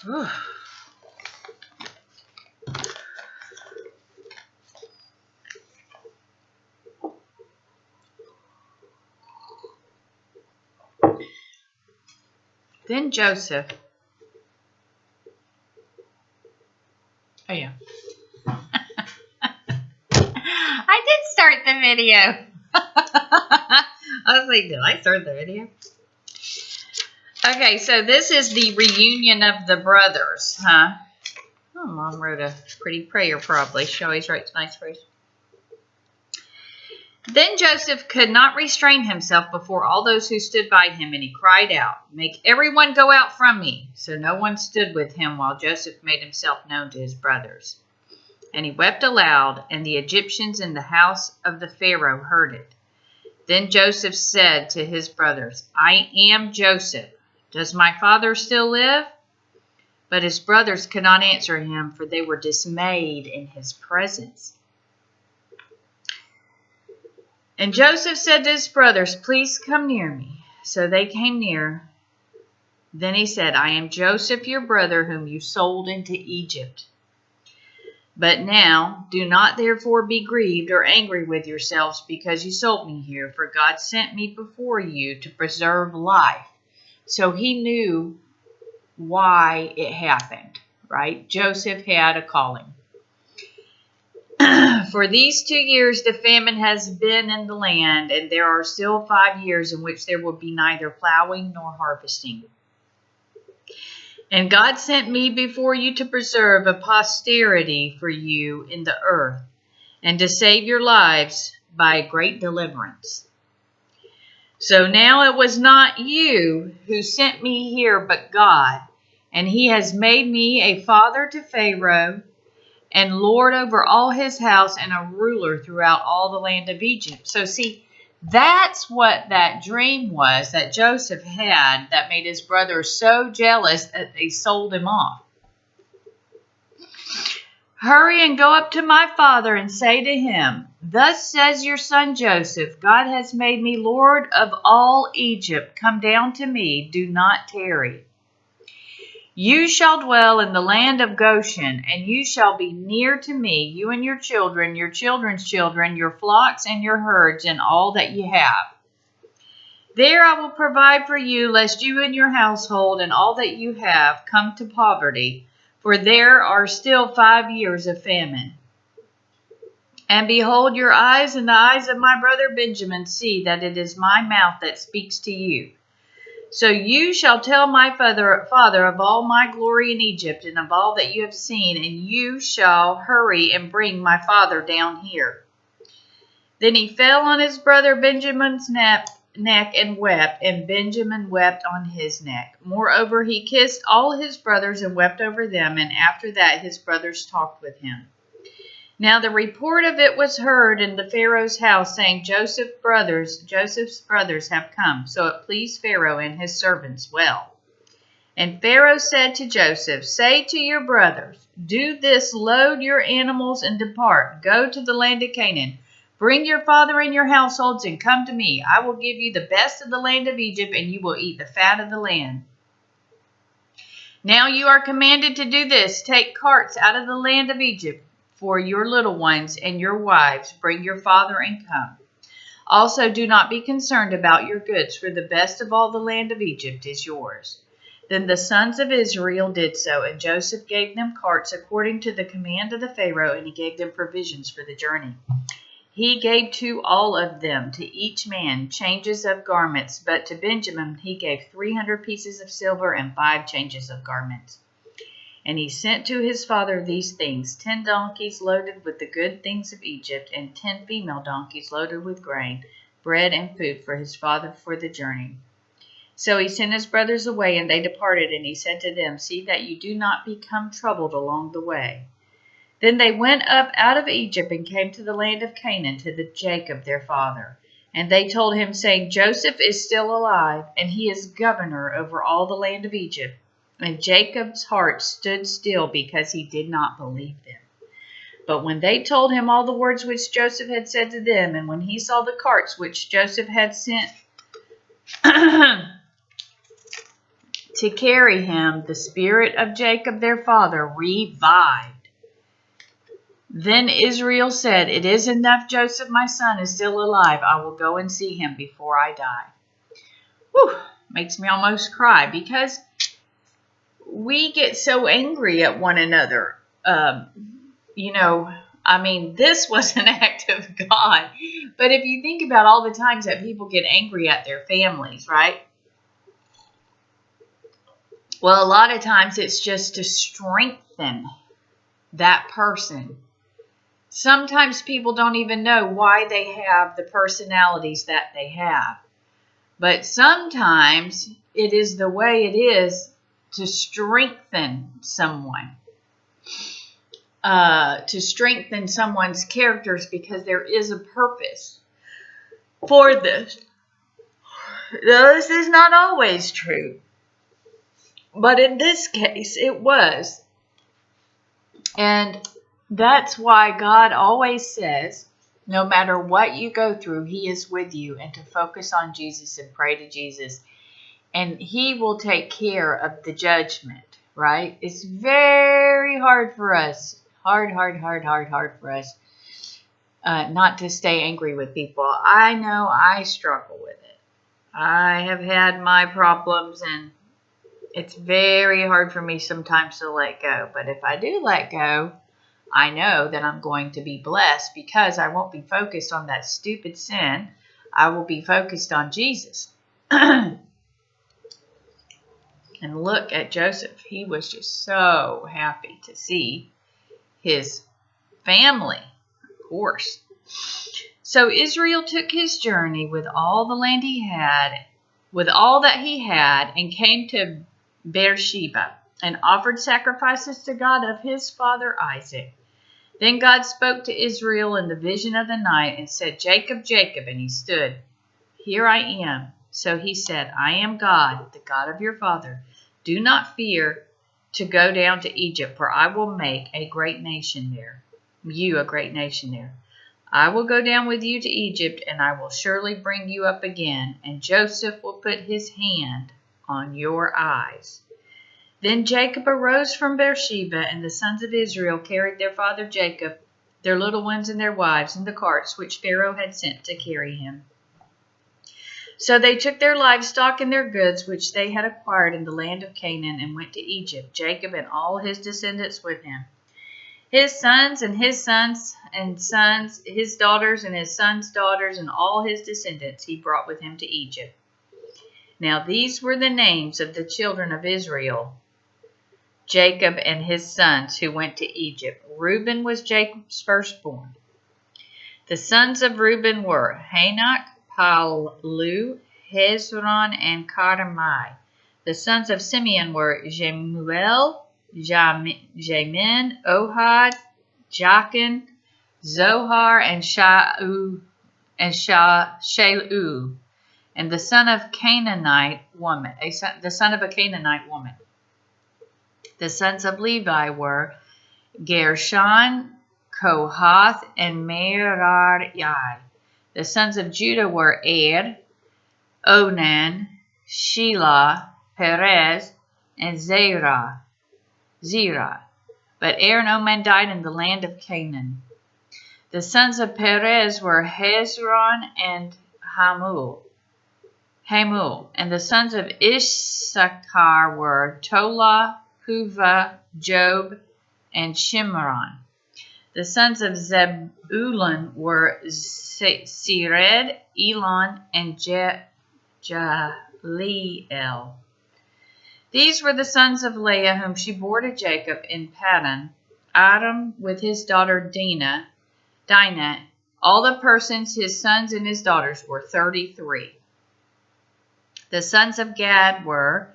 Whew. Then Joseph. Oh, yeah. I did start the video. I was like, did I start the video? Okay, so this is the reunion of the brothers, huh? Oh, Mom wrote a pretty prayer, probably. She always writes nice prayers. Then Joseph could not restrain himself before all those who stood by him, and he cried out, "Make everyone go out from me." So no one stood with him while Joseph made himself known to his brothers. And he wept aloud, and the Egyptians in the house of the Pharaoh heard it. Then Joseph said to his brothers, "I am Joseph. Does my father still live?" But his brothers could not answer him, for they were dismayed in his presence. And Joseph said to his brothers, "Please come near me." So they came near. Then he said, "I am Joseph, your brother, whom you sold into Egypt. But now do not therefore be grieved or angry with yourselves because you sold me here, for God sent me before you to preserve life." So he knew why it happened, right? Joseph had a calling. "For these 2 years the famine has been in the land, and there are still 5 years in which there will be neither plowing nor harvesting. And God sent me before you to preserve a posterity for you in the earth, and to save your lives by a great deliverance. So now it was not you who sent me here, but God, and he has made me a father to Pharaoh, and lord over all his house, and a ruler throughout all the land of Egypt." So see, that's what that dream was that Joseph had that made his brothers so jealous that they sold him off. "Hurry and go up to my father and say to him, 'Thus says your son Joseph, God has made me Lord of all Egypt. Come down to me, do not tarry. You shall dwell in the land of Goshen, and you shall be near to me, you and your children, your children's children, your flocks and your herds, and all that you have. There I will provide for you, lest you and your household and all that you have come to poverty, for there are still 5 years of famine. And behold, your eyes and the eyes of my brother Benjamin see that it is my mouth that speaks to you. So you shall tell my father of all my glory in Egypt and of all that you have seen, and you shall hurry and bring my father down here.' Then he fell on his brother Benjamin's neck and wept, and Benjamin wept on his neck. Moreover, he kissed all his brothers and wept over them, and after that his brothers talked with him. Now the report of it was heard in the Pharaoh's house, saying, Joseph's brothers have come. So it pleased Pharaoh and his servants well. And Pharaoh said to Joseph, 'Say to your brothers, do this, load your animals and depart. Go to the land of Canaan. Bring your father and your households and come to me. I will give you the best of the land of Egypt, and you will eat the fat of the land. Now you are commanded to do this. Take carts out of the land of Egypt for your little ones and your wives. Bring your father and come. Also do not be concerned about your goods, for the best of all the land of Egypt is yours.' Then the sons of Israel did so, and Joseph gave them carts according to the command of the Pharaoh, and he gave them provisions for the journey. He gave to all of them, to each man, changes of garments, but to Benjamin he gave 300 pieces of silver and 5 changes of garments. And he sent to his father these things, 10 donkeys loaded with the good things of Egypt, and 10 female donkeys loaded with grain, bread, and food for his father for the journey. So he sent his brothers away, and they departed, and he said to them, 'See that you do not become troubled along the way.' Then they went up out of Egypt and came to the land of Canaan, to Jacob their father. And they told him, saying, 'Joseph is still alive, and he is governor over all the land of Egypt.' And Jacob's heart stood still because he did not believe them. But when they told him all the words which Joseph had said to them, and when he saw the carts which Joseph had sent to carry him, the spirit of Jacob their father revived. Then Israel said, "It is enough, Joseph my son is still alive. I will go and see him before I die." Whew, makes me almost cry, because we get so angry at one another. This was an act of God. But if you think about all the times that people get angry at their families, right? Well, a lot of times it's just to strengthen that person. Sometimes people don't even know why they have the personalities that they have. But sometimes it is the way it is to strengthen someone. To strengthen someone's characters, because there is a purpose for this. Now, this is not always true, but in this case it was. And that's why God always says, no matter what you go through, He is with you, and to focus on Jesus and pray to Jesus, and He will take care of the judgment, right? It's very hard for us. Hard for us not to stay angry with people. I know I struggle with it. I have had my problems, and it's very hard for me sometimes to let go. But if I do let go, I know that I'm going to be blessed, because I won't be focused on that stupid sin. I will be focused on Jesus. And look at Joseph. He was just so happy to see his family, of course. So Israel took his journey with all the land he had, with all that he had, and came to Beersheba, and offered sacrifices to God of his father Isaac. Then God spoke to Israel in the vision of the night, and said, "Jacob, Jacob." And he stood. "Here I am." So he said, "I am God, the God of your father. Do not fear to go down to Egypt, for I will make a great nation there. You a great nation there. I will go down with you to Egypt, and I will surely bring you up again, and Joseph will put his hand on your eyes." Then Jacob arose from Beersheba, and the sons of Israel carried their father Jacob, their little ones and their wives, in the carts which Pharaoh had sent to carry him. So they took their livestock and their goods which they had acquired in the land of Canaan, and went to Egypt, Jacob and all his descendants with him. His sons and his sons and sons, his daughters and his sons' daughters, and all his descendants he brought with him to Egypt. Now these were the names of the children of Israel, Jacob and his sons, who went to Egypt. Reuben was Jacob's firstborn. The sons of Reuben were Hanok, Palu, Hezron, and Carmi. The sons of Simeon were Jemuel, Jamin, Ohad, Jachin, Zohar, and Shalu. And the son of a Canaanite woman. The sons of Levi were Gershon, Kohath, and Merari. The sons of Judah were Er, Onan, Shelah, Perez, and Zerah. But Er and Onan died in the land of Canaan. The sons of Perez were Hezron and Hamul. And the sons of Issachar were Tola, Puvah, Job, and Shimron. The sons of Zebulun were Sered, Elon, and Jaleel. These were the sons of Leah, whom she bore to Jacob in Paddan Aram with his daughter Dinah. All the persons, his sons and his daughters, were 33. The sons of Gad were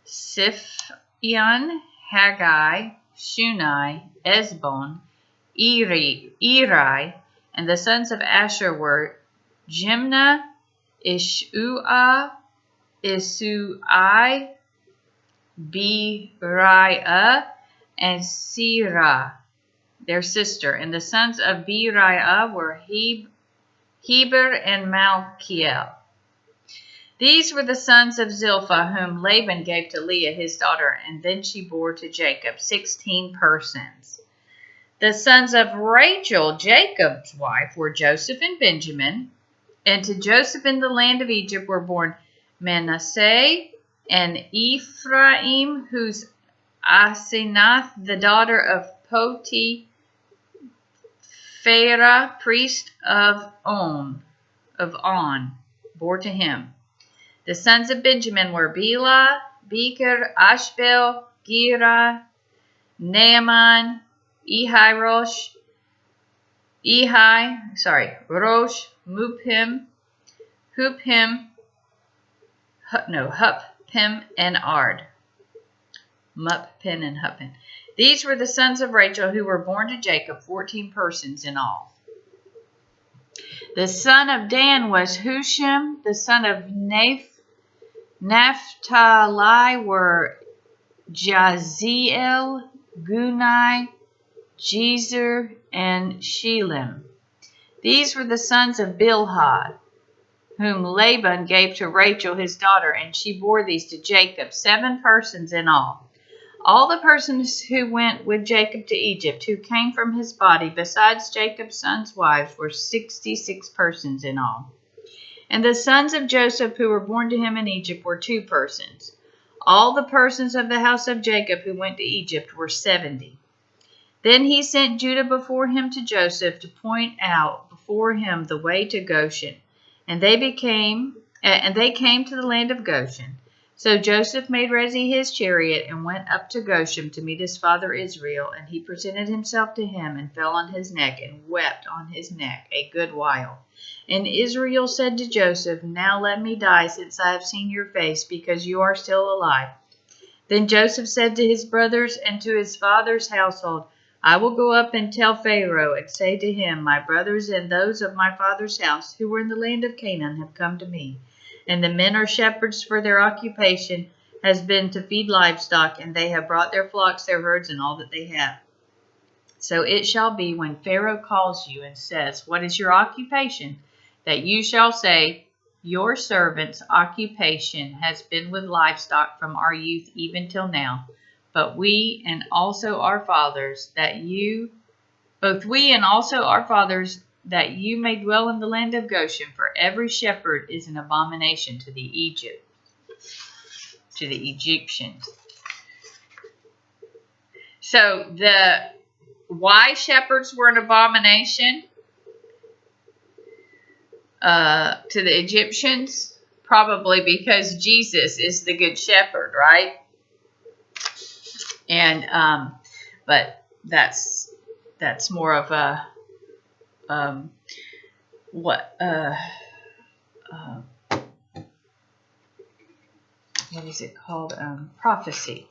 Siphion, Haggai, Shunai, Ezbon, Eri, and the sons of Asher were Jimnah, Ishuah, Isui, Beriah, and Serah, their sister. And the sons of Beriah were Heber and Malchiel. These were the sons of Zilpah, whom Laban gave to Leah his daughter, and then she bore to Jacob 16 persons. The sons of Rachel, Jacob's wife, were Joseph and Benjamin, and to Joseph in the land of Egypt were born Manasseh and Ephraim, whose Asenath, the daughter of Potipharah, priest of On, bore to him. The sons of Benjamin were Bela, Becher, Ashbel, Gera, Naaman, Rosh, Huppim, and Ard. Muppim and Huppim. These were the sons of Rachel who were born to Jacob, 14 persons in all. The son of Dan was Hushim. The son of Naphtali were Jaziel, Gunai, Jezer, and Shelim. These were the sons of Bilhah, whom Laban gave to Rachel his daughter, and she bore these to Jacob, 7 persons in all. All the persons who went with Jacob to Egypt, who came from his body, besides Jacob's sons' wives, were 66 persons in all. And the sons of Joseph who were born to him in Egypt were 2 persons. All the persons of the house of Jacob who went to Egypt were 70. Then he sent Judah before him to Joseph to point out before him the way to Goshen. And they came to the land of Goshen. So Joseph made ready his chariot and went up to Goshen to meet his father Israel. And he presented himself to him and fell on his neck and wept on his neck a good while. And Israel said to Joseph, "Now let me die, since I have seen your face, because you are still alive." Then Joseph said to his brothers and to his father's household, "I will go up and tell Pharaoh and say to him, my brothers and those of my father's house who were in the land of Canaan have come to me. And the men are shepherds, for their occupation has been to feed livestock, and they have brought their flocks, their herds, and all that they have. So it shall be when Pharaoh calls you and says, 'What is your occupation?' that you shall say, 'Your servant's occupation has been with livestock from our youth even till now. But we and also our fathers, that you may dwell in the land of Goshen, for every shepherd is an abomination to the Egyptians." So why shepherds were an abomination to the Egyptians? Probably because Jesus is the good shepherd, right? And but that's more of a what is it called? Prophecy.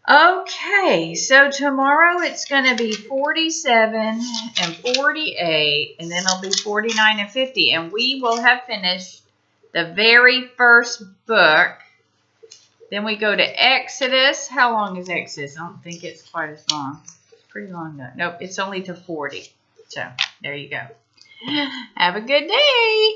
Okay, so tomorrow it's going to be 47 and 48, and then it'll be 49 and 50, and we will have finished the very first book. Then we go to Exodus. How long is Exodus? I don't think it's quite as long. It's pretty long though. Nope, it's only to 40. So there you go. Have a good day.